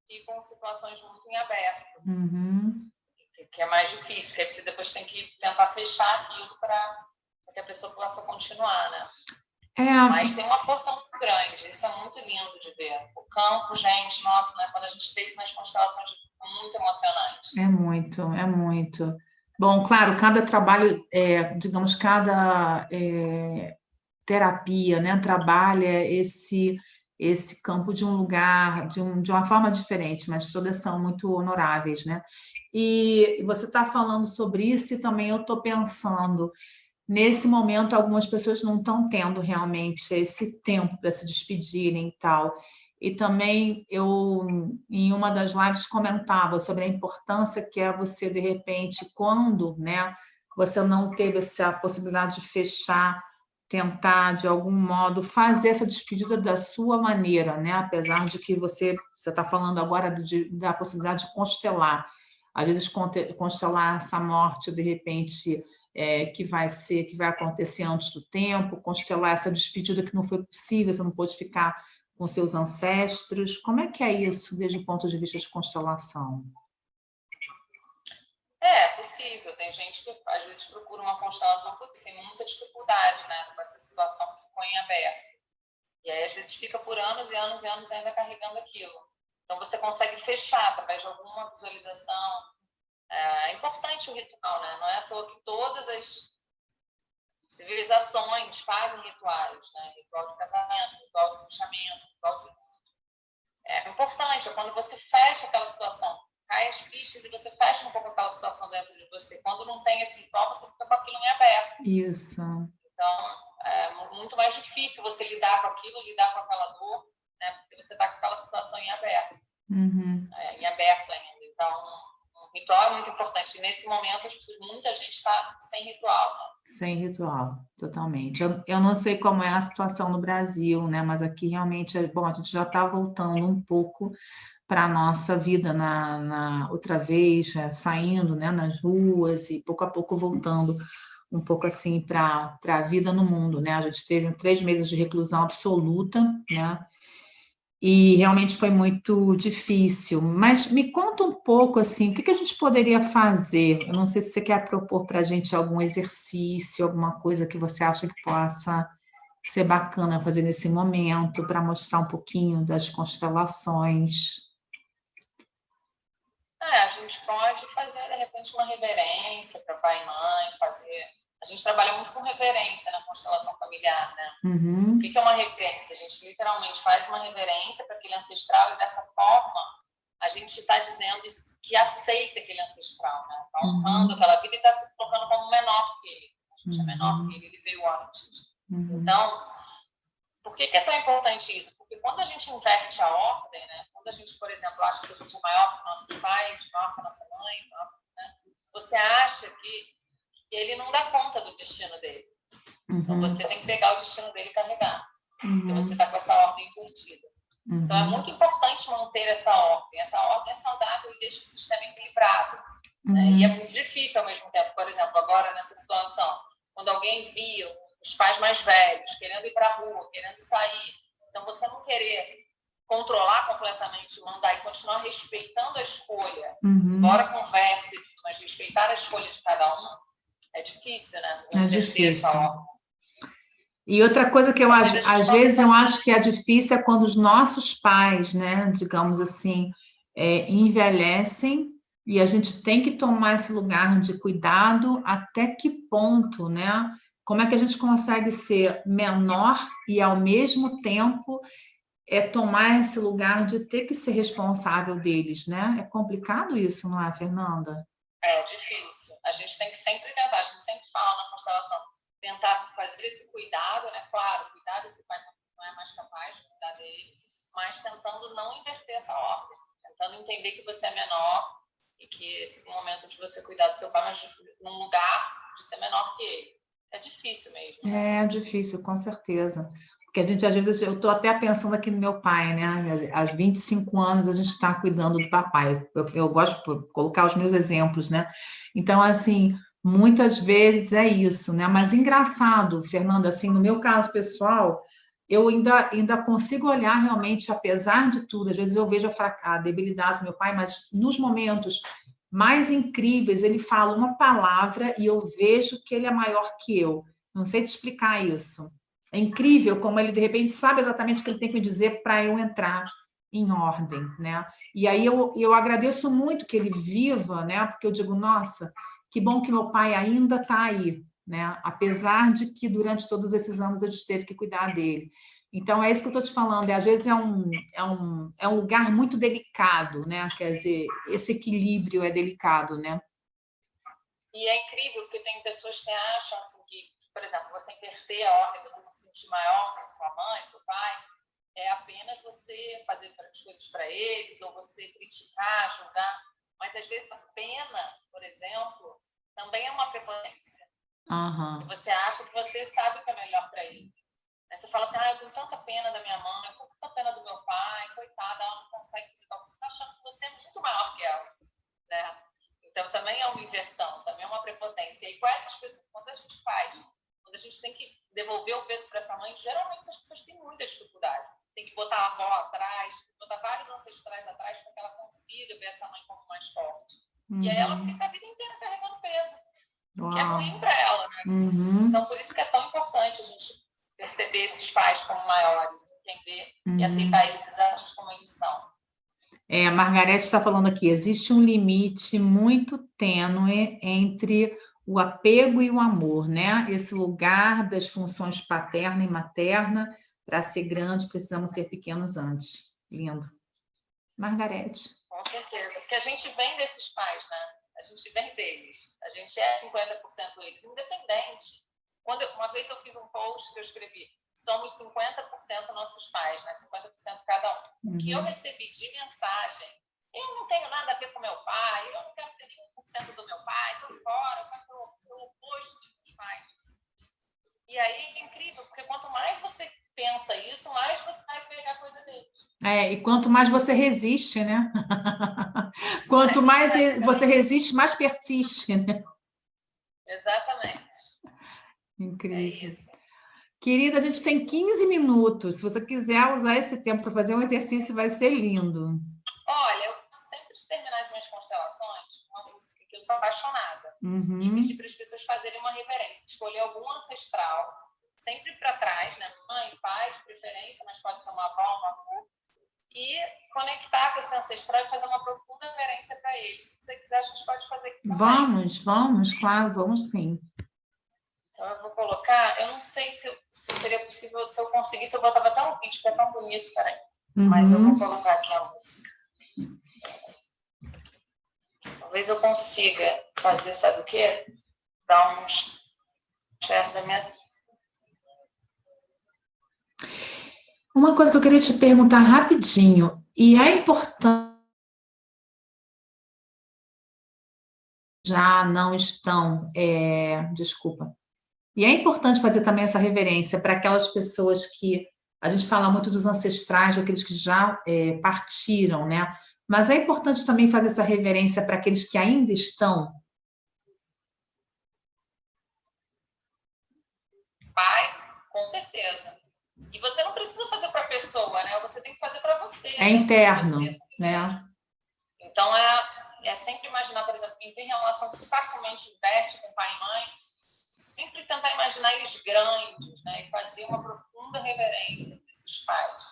Speaker 2: ficam situações muito em aberto.
Speaker 1: Uhum.
Speaker 2: Que é mais difícil, porque você depois tem que tentar fechar aquilo para que a pessoa possa continuar, né? Mas tem uma força muito grande, isso é muito lindo de ver. O campo, gente, nossa, né? Quando a gente vê isso nas constelações, é muito emocionante.
Speaker 1: É muito, é muito. Bom, claro, cada trabalho, digamos, cada terapia, né, trabalha esse campo de um lugar, de uma forma diferente, mas todas são muito honoráveis, né? E você está falando sobre isso e também eu estou pensando, nesse momento, algumas pessoas não estão tendo realmente esse tempo para se despedirem e tal. E também eu, em uma das lives, comentava sobre a importância que é você, de repente, quando, né, você não teve essa possibilidade de fechar, tentar, de algum modo, fazer essa despedida da sua maneira, né? Apesar de que você está falando agora da possibilidade de constelar. Às vezes, constelar essa morte, de repente, que vai acontecer antes do tempo, constelar essa despedida que não foi possível, você não pôde ficar com seus ancestros. Como é que é isso, desde o ponto de vista de constelação?
Speaker 2: É possível. Tem gente que às vezes procura uma constelação porque tem muita dificuldade, né, com essa situação que ficou em aberto. E aí, às vezes, fica por anos e anos e anos ainda carregando aquilo. Então, você consegue fechar através de alguma visualização. É importante o ritual, né? Não é à toa que todas as civilizações fazem rituais, né? Ritual de casamento, ritual de fechamento, ritual de luto. É importante, é quando você fecha aquela situação, cai as fichas e você fecha um pouco aquela situação dentro de você. Quando não tem esse ritual, você fica com aquilo em aberto.
Speaker 1: Isso.
Speaker 2: Então, é muito mais difícil você lidar com aquilo, lidar com aquela dor, né? Porque você está com aquela situação em aberto.
Speaker 1: Uhum.
Speaker 2: Em aberto ainda. Então, o ritual é muito importante. E nesse momento, muita gente está sem ritual, né?
Speaker 1: Sem ritual, totalmente. Eu não sei como é a situação no Brasil, né? Mas aqui realmente, bom, a gente já está voltando um pouco para a nossa vida outra vez, saindo, né, nas ruas e pouco a pouco voltando um pouco assim para a vida no mundo, né? A gente teve 3 meses de reclusão absoluta, né? E realmente foi muito difícil. Mas me conta um pouco assim, o que que a gente poderia fazer? Eu não sei se você quer propor para a gente algum exercício, alguma coisa que você acha que possa ser bacana fazer nesse momento para mostrar um pouquinho das constelações.
Speaker 2: A gente pode fazer, de repente, uma reverência para pai e mãe, fazer... A gente trabalha muito com reverência na constelação familiar, né?
Speaker 1: Uhum.
Speaker 2: O que é uma reverência? A gente literalmente faz uma reverência para aquele ancestral e dessa forma a gente está dizendo que aceita aquele ancestral, né? Está honrando aquela vida e está se colocando como menor que ele. A gente é menor que ele veio antes. Então, por que é tão importante isso? Porque quando a gente inverte a ordem, né? Quando a gente, por exemplo, acha que a gente é maior que nossos pais, maior que a nossa mãe, né? Você acha que ele não dá conta do destino dele. Então, você tem que pegar o destino dele e carregar. Porque você está com essa ordem invertida. Então, é muito importante manter essa ordem. Essa ordem é saudável e deixa o sistema equilibrado. Né? E é muito difícil ao mesmo tempo. Por exemplo, agora nessa situação, quando alguém via os pais mais velhos querendo ir para a rua, querendo sair, então você não querer controlar completamente, mandar e continuar respeitando a escolha, embora converse, mas respeitar a escolha de cada um, é difícil, né?
Speaker 1: É difícil. E outra coisa que eu acho, às vezes eu acho que é difícil é quando os nossos pais, né, digamos assim, envelhecem e a gente tem que tomar esse lugar de cuidado até que ponto, né? Como é que a gente consegue ser menor e ao mesmo tempo tomar esse lugar de ter que ser responsável deles, né? É complicado isso, não é, Fernanda?
Speaker 2: É difícil. A gente tem que sempre tentar, a gente sempre fala na constelação, tentar fazer esse cuidado, né? Claro, cuidar desse pai não é mais capaz de cuidar dele, mas tentando não inverter essa ordem, tentando entender que você é menor e que esse momento de você cuidar do seu pai, mas num lugar de ser menor que ele. É difícil mesmo. Né?
Speaker 1: É difícil, com certeza. Porque a gente, às vezes, eu estou até pensando aqui no meu pai, né? Aos 25 anos a gente está cuidando do papai. Eu gosto de colocar os meus exemplos, né? Então, assim, muitas vezes é isso, né? Mas engraçado, Fernanda, assim, no meu caso pessoal, eu ainda consigo olhar realmente, apesar de tudo, às vezes eu vejo a debilidade do meu pai, mas nos momentos mais incríveis, ele fala uma palavra e eu vejo que ele é maior que eu. Não sei te explicar isso. É incrível como ele, de repente, sabe exatamente o que ele tem que me dizer para eu entrar em ordem, né? E aí eu agradeço muito que ele viva, né? Porque eu digo, nossa, que bom que meu pai ainda está aí, né? Apesar de que durante todos esses anos a gente teve que cuidar dele. Então, é isso que eu estou te falando, às vezes é um lugar muito delicado, né? Quer dizer, esse equilíbrio é delicado, né?
Speaker 2: E é incrível, porque tem pessoas que acham assim, que, por exemplo, você inverter a ordem, você se sentir maior que sua mãe, seu pai, é apenas você fazer as coisas para eles, ou você criticar, julgar. Mas, às vezes, a pena, por exemplo, também é uma prepotência.
Speaker 1: Uhum.
Speaker 2: Você acha que você sabe o que é melhor para ele. Aí você fala assim, eu tenho tanta pena da minha mãe, eu tenho tanta pena do meu pai, coitada, ela não consegue fazer tal. Você está achando que você é muito maior que ela, né? Então, também é uma inversão, também é uma prepotência. E com essas pessoas, quando a gente faz, quando a gente tem que devolver o peso para essa mãe, geralmente essas pessoas têm muita dificuldade. Tem que botar a avó atrás, botar vários ancestrais atrás para que ela consiga ver essa mãe como mais forte. E aí ela fica a vida inteira carregando peso, que é ruim para ela, né? Então, por isso que é tão importante a gente perceber esses pais como maiores, entender e aceitar eles exatamente como eles são.
Speaker 1: A Margarete está falando aqui, existe um limite muito tênue entre o apego e o amor, né? Esse lugar das funções paterna e materna, para ser grande, precisamos ser pequenos antes. Lindo. Margarete.
Speaker 2: Com certeza, porque a gente vem desses pais, né? A gente vem deles. A gente é 50% eles, independente. Uma vez eu fiz um post que eu escrevi, somos 50% nossos pais, né? 50% cada um. O que eu recebi de mensagem, eu não tenho nada a ver com meu pai, eu não quero ter nenhum por cento do meu pai, estou fora, eu quero ser o oposto dos meus pais. E aí é incrível, porque quanto mais você pensa isso, mais você vai pegar coisa deles.
Speaker 1: E quanto mais você resiste, né? Quanto mais você resiste, mais persiste, né?
Speaker 2: Exatamente.
Speaker 1: Incrível.
Speaker 2: É isso.
Speaker 1: Querida, a gente tem 15 minutos. Se você quiser usar esse tempo para fazer um exercício, vai ser lindo.
Speaker 2: Olha, eu sempre terminar as minhas constelações com uma música que eu sou apaixonada.
Speaker 1: Uhum.
Speaker 2: E pedir para as pessoas fazerem uma reverência. Escolher algum ancestral, sempre para trás, né? Mãe, pai, de preferência, mas pode ser uma avó, um avô. E conectar com esse ancestral e fazer uma profunda reverência para ele. Se você quiser, a gente pode fazer aqui também.
Speaker 1: Vamos, claro, vamos sim.
Speaker 2: Então, eu vou colocar, eu não sei se seria possível, se eu conseguisse, eu botava até um vídeo, que é tão bonito, peraí. Mas eu vou colocar aqui a música. Talvez eu consiga fazer, sabe o quê? Dar uns share da minha...
Speaker 1: Uma coisa que eu queria te perguntar rapidinho, e é importante... Já não estão, desculpa. E é importante fazer também essa reverência para aquelas pessoas que a gente fala muito dos ancestrais, daqueles que já partiram, né? Mas é importante também fazer essa reverência para aqueles que ainda estão.
Speaker 2: Pai, com certeza. E você não precisa fazer para a pessoa, né? Você tem que fazer para você.
Speaker 1: É interno, né?
Speaker 2: Então, é sempre imaginar, por exemplo, quem tem relação que facilmente inverte com pai e mãe, sempre tentar imaginar eles grandes, né? E fazer uma profunda reverência desses pais.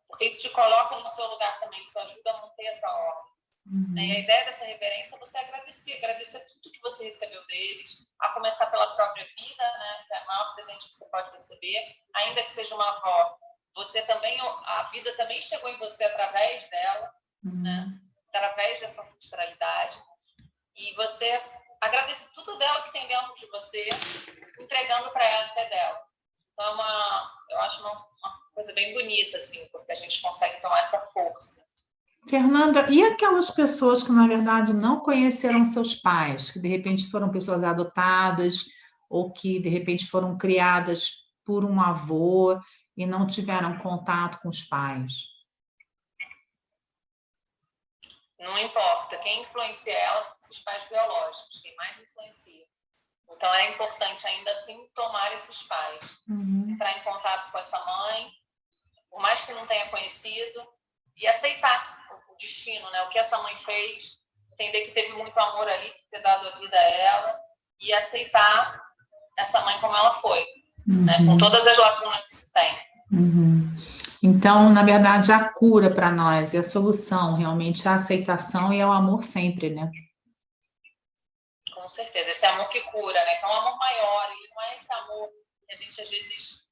Speaker 2: Porque ele te coloca no seu lugar também, isso ajuda a manter essa ordem.
Speaker 1: Uhum.
Speaker 2: E a ideia dessa reverência é você agradecer tudo que você recebeu deles, a começar pela própria vida, né? Que é o maior presente que você pode receber, ainda que seja uma avó. Você também, a vida também chegou em você através dela, né? Através dessa ancestralidade. E você agradece tudo dela que tem dentro de você, entregando para ela até dela. Então, eu acho uma coisa bem bonita, assim, porque a gente consegue tomar essa força.
Speaker 1: Fernanda, e aquelas pessoas que, na verdade, não conheceram seus pais, que, de repente, foram pessoas adotadas, ou que, de repente, foram criadas por um avô e não tiveram contato com os pais?
Speaker 2: Não importa. Quem influencia elas são esses pais biológicos, quem mais influencia. Então, é importante ainda assim tomar esses pais. Entrar em contato com essa mãe, por mais que não tenha conhecido, e aceitar o destino, né? O que essa mãe fez, entender que teve muito amor ali, ter dado a vida a ela, e aceitar essa mãe como ela foi, né? Com todas as lacunas que isso tem.
Speaker 1: Então, na verdade, a cura para nós e a solução realmente é a aceitação e é o amor sempre, né?
Speaker 2: Com certeza. Esse amor que cura, né? Que é um amor maior, ele não é esse amor que a gente às vezes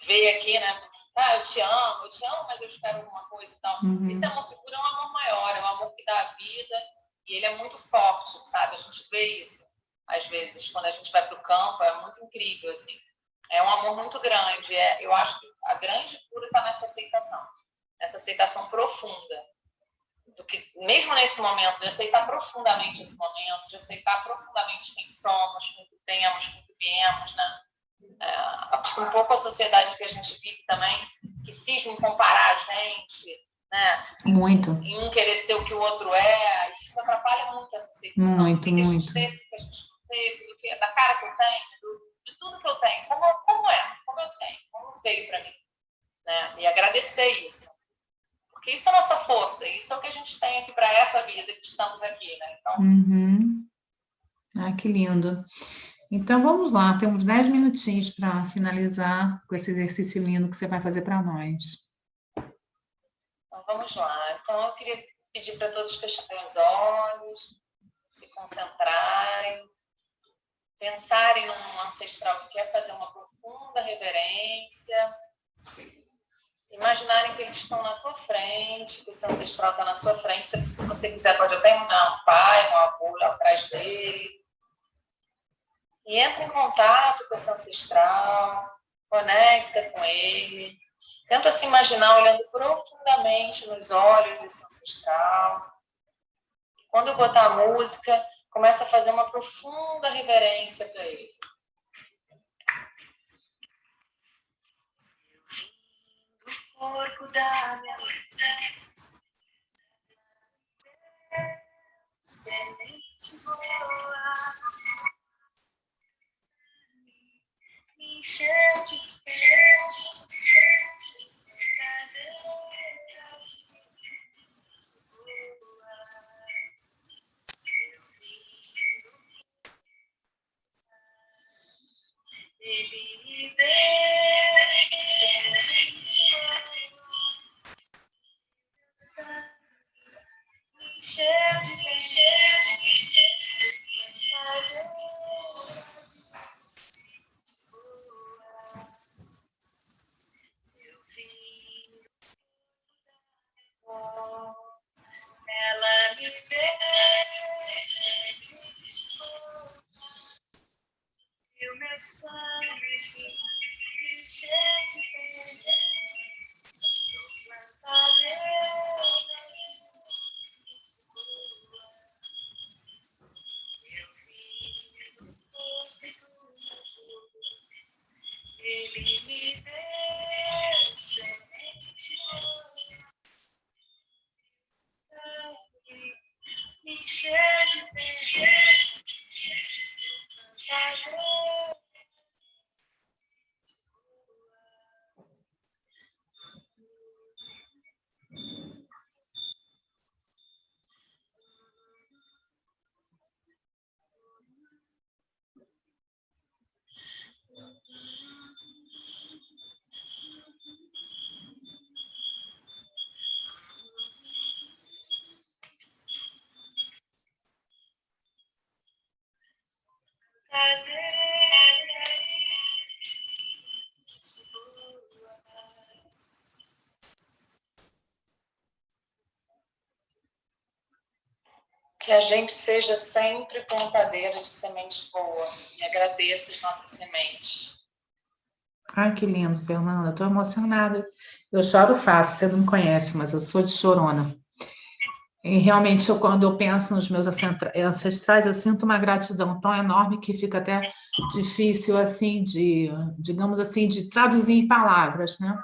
Speaker 2: vê aqui, né? Ah, eu te amo, mas eu espero alguma coisa e tal. Esse amor que cura é um amor maior, é um amor que dá a vida e ele é muito forte, sabe? A gente vê isso, às vezes, quando a gente vai para o campo, é muito incrível, assim. É um amor muito grande. Eu acho que a grande cura está nessa aceitação profunda. Do que, mesmo nesse momento, de aceitar profundamente esse momento, de aceitar profundamente quem somos, com o que temos, com o que viemos, né? Acho que um pouco a sociedade que a gente vive também, que cisma em comparar a gente, né?
Speaker 1: Muito.
Speaker 2: Em um querer ser o que o outro é, e isso atrapalha muito essa aceitação.
Speaker 1: Muito,
Speaker 2: do que a gente teve, do que a gente não teve, da cara que eu tenho, de tudo que eu tenho, como eu tenho, como veio para mim, né? E agradecer isso. Porque isso é a nossa força, isso é o que a gente tem aqui para essa vida que estamos aqui, né? Então...
Speaker 1: Que lindo. Então, vamos lá, temos 10 minutinhos para finalizar com esse exercício lindo que você vai fazer para nós.
Speaker 2: Então, vamos lá. Então, eu queria pedir para todos fecharem os olhos, se concentrarem, pensarem num ancestral que quer fazer uma profunda reverência, imaginarem que eles estão na tua frente, que esse ancestral está na sua frente. Se você quiser, pode até imaginar um pai, um avô lá atrás dele. E entra em contato com esse ancestral, conecta com ele. Tenta se imaginar olhando profundamente nos olhos desse ancestral. E quando eu botar a música, começa a fazer uma profunda reverência para ele. O corpo da minha semente boa. Que a gente seja sempre plantadeira de semente boa e agradeça as nossas sementes.
Speaker 1: Ai, que lindo, Fernanda. Estou emocionada. Eu choro fácil, você não me conhece, mas eu sou de chorona. E realmente, quando eu penso nos meus ancestrais, eu sinto uma gratidão tão enorme que fica até difícil, assim, digamos assim, de traduzir em palavras, né?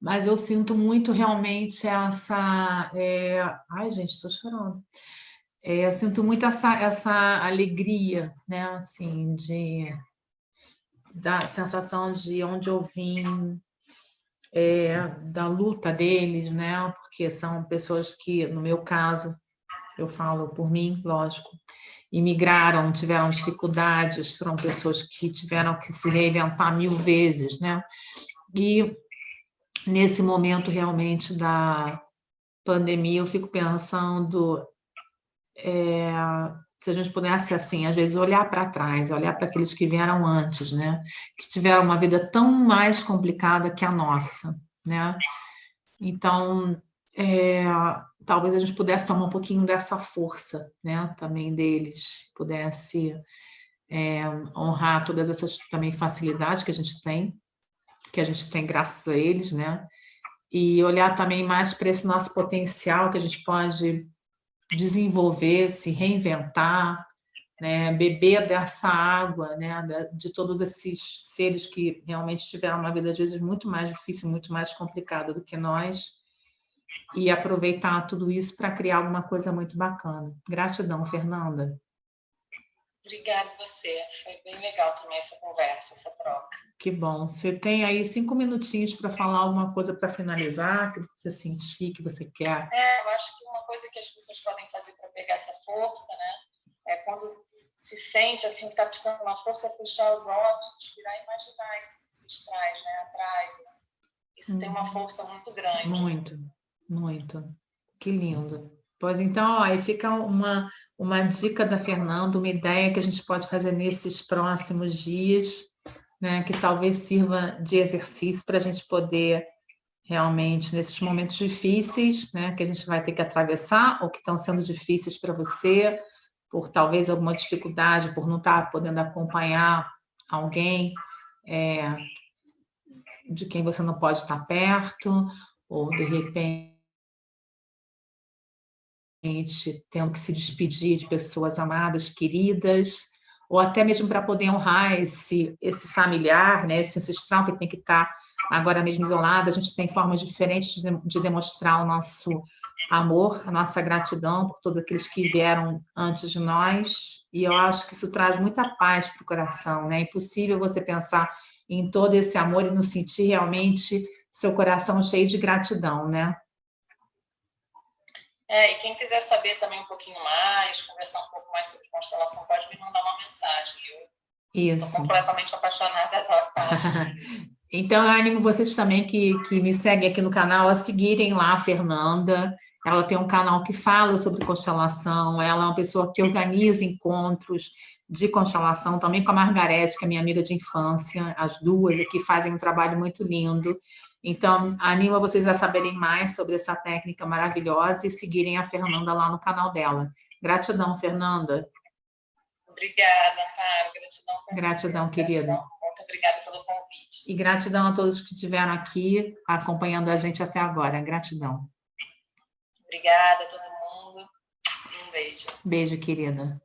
Speaker 1: Mas eu sinto muito realmente essa... Ai, gente, estou chorando. Eu sinto muito essa alegria, né? Assim, da sensação de onde eu vim, da luta deles, né? Porque são pessoas que, no meu caso, eu falo por mim, lógico, imigraram, tiveram dificuldades, foram pessoas que tiveram que se reinventar 1000 vezes, né? E nesse momento realmente da pandemia, eu fico pensando, se a gente pudesse, assim, às vezes olhar para trás, olhar para aqueles que vieram antes, né? Que tiveram uma vida tão mais complicada que a nossa, né? Então, talvez a gente pudesse tomar um pouquinho dessa força, né? Também deles, pudesse honrar todas essas também facilidades que a gente tem graças a eles, né? E olhar também mais para esse nosso potencial que a gente pode desenvolver, se reinventar, né? Beber dessa água, né? De todos esses seres que realmente tiveram uma vida, às vezes, muito mais difícil, muito mais complicada do que nós, e aproveitar tudo isso para criar alguma coisa muito bacana. Gratidão, Fernanda.
Speaker 2: Obrigada a você. Foi bem legal também essa conversa, essa troca.
Speaker 1: Que bom. Você tem aí 5 minutinhos para falar alguma coisa para finalizar, que você sentir, que você quer?
Speaker 2: Eu acho que uma coisa que as pessoas podem fazer para pegar essa força, né? É quando se sente assim que está precisando de uma força, fechar os olhos, respirar e imaginar esses ancestrais, né? Atrás. Assim. Isso tem uma força muito grande.
Speaker 1: Muito, muito. Que lindo. Pois então, ó, aí fica uma dica da Fernanda, uma ideia que a gente pode fazer nesses próximos dias, né? Que talvez sirva de exercício para a gente poder realmente, nesses momentos difíceis, né? Que a gente vai ter que atravessar, ou que estão sendo difíceis para você, por talvez alguma dificuldade, por não estar podendo acompanhar alguém de quem você não pode estar perto, ou de repente tendo que se despedir de pessoas amadas, queridas, ou até mesmo para poder honrar esse familiar, né, esse ancestral que tem que estar agora mesmo isolado. A gente tem formas diferentes de demonstrar o nosso amor, a nossa gratidão por todos aqueles que vieram antes de nós, e eu acho que isso traz muita paz para o coração, né? É impossível você pensar em todo esse amor e não sentir realmente seu coração cheio de gratidão, né?
Speaker 2: E quem quiser saber também um pouquinho mais, conversar um pouco mais sobre constelação, pode me mandar uma mensagem. Eu sou completamente apaixonada, adoro falar.
Speaker 1: Então, eu animo vocês também que me seguem aqui no canal a seguirem lá a Fernanda Ela tem um canal que fala sobre constelação, ela é uma pessoa que organiza encontros de constelação, também com a Margarete, que é minha amiga de infância, as duas aqui fazem um trabalho muito lindo. Então, animo vocês a saberem mais sobre essa técnica maravilhosa e seguirem a Fernanda lá no canal dela. Gratidão, Fernanda.
Speaker 2: Obrigada, Amparo. Gratidão por
Speaker 1: Gratidão,
Speaker 2: você.
Speaker 1: querida.
Speaker 2: Gratidão. Muito obrigada pelo convite.
Speaker 1: E gratidão a todos que estiveram aqui acompanhando a gente até agora. Gratidão.
Speaker 2: Obrigada a todo mundo. Um beijo.
Speaker 1: Beijo, querida.